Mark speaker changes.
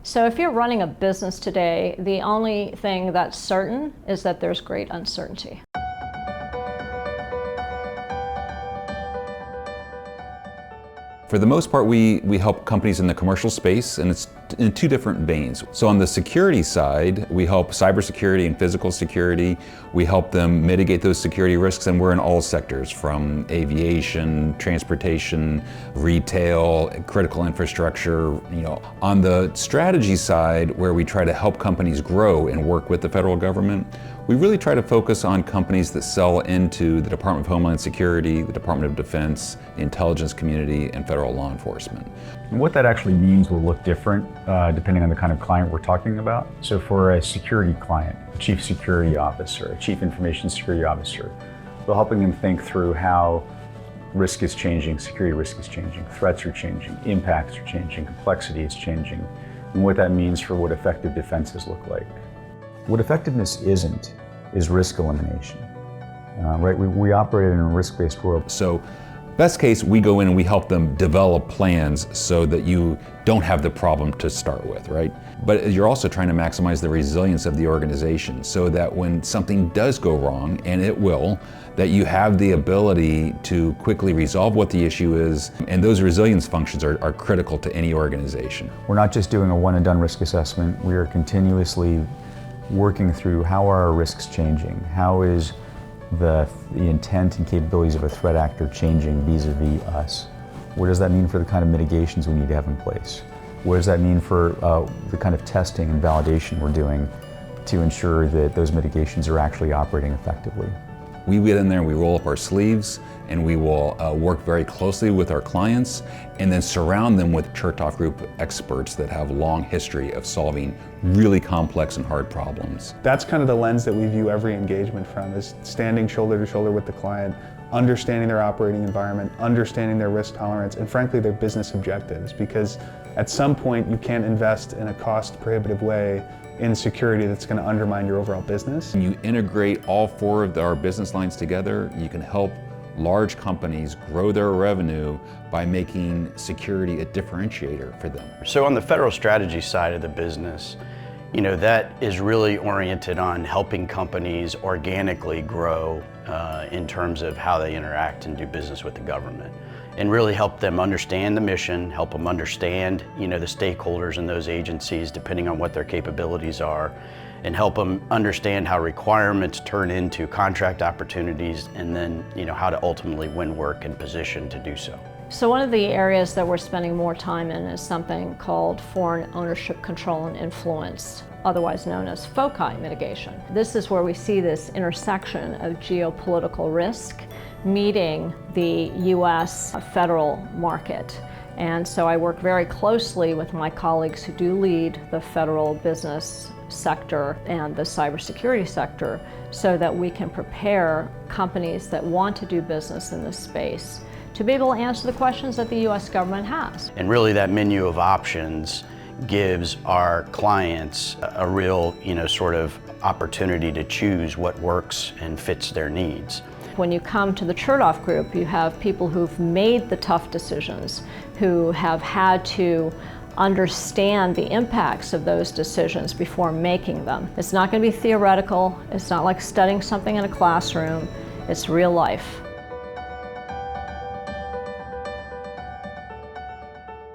Speaker 1: So if you're running a business today, the only thing that's certain is that there's great uncertainty.
Speaker 2: For the most part, we help companies in the commercial space, and it's in two different veins. So on the security side, we help cybersecurity and physical security. We help them mitigate those security risks, and we're in all sectors, from aviation, transportation, retail, critical infrastructure. On the strategy side, where we try to help companies grow and work with the federal government, we really try to focus on companies that sell into the Department of Homeland Security, the Department of Defense, the intelligence community, and federal law enforcement.
Speaker 3: And what that actually means will look different depending on the kind of client we're talking about. So for a security client, a chief security officer, a chief information security officer, we're helping them think through how risk is changing, security risk is changing, threats are changing, impacts are changing, complexity is changing, and what that means for what effective defenses look like. What effectiveness isn't is risk elimination. Right? We operate in a risk-based world.
Speaker 2: So best case, we go in and we help them develop plans so that you don't have the problem to start with, right? But you're also trying to maximize the resilience of the organization so that when something does go wrong, and it will, that you have the ability to quickly resolve what the issue is, and those resilience functions are critical to any organization.
Speaker 3: We're not just doing a one and done risk assessment, we are continuously working through how are our risks changing, how is the intent and capabilities of a threat actor changing vis-a-vis us. What does that mean for the kind of mitigations we need to have in place? What does that mean for the kind of testing and validation we're doing to ensure that those mitigations are actually operating effectively?
Speaker 2: We get in there and we roll up our sleeves, and we will work very closely with our clients and then surround them with Chertoff Group experts that have a long history of solving really complex and hard problems.
Speaker 4: That's kind of the lens that we view every engagement from, is standing shoulder to shoulder with the client, understanding their operating environment, understanding their risk tolerance, and frankly their business objectives, because at some point you can't invest in a cost prohibitive way in security that's going to undermine your overall business.
Speaker 2: When you integrate all four of our business lines together, you can help large companies grow their revenue by making security a differentiator for them.
Speaker 5: So on the federal strategy side of the business, that is really oriented on helping companies organically grow in terms of how they interact and do business with the government, and really help them understand the mission, help them understand the stakeholders in those agencies depending on what their capabilities are, and help them understand how requirements turn into contract opportunities, and then how to ultimately win work and position to do so.
Speaker 1: So one of the areas that we're spending more time in is something called foreign ownership control and influence, otherwise known as FOCI mitigation. This is where we see this intersection of geopolitical risk meeting the U.S. federal market. And so I work very closely with my colleagues who do lead the federal business sector and the cybersecurity sector so that we can prepare companies that want to do business in this space to be able to answer the questions that the U.S. government has.
Speaker 5: And really that menu of options gives our clients a real, sort of opportunity to choose what works and fits their needs.
Speaker 1: When you come to the Chertoff Group, you have people who've made the tough decisions, who have had to understand the impacts of those decisions before making them. It's not going to be theoretical. It's not like studying something in a classroom. It's real life.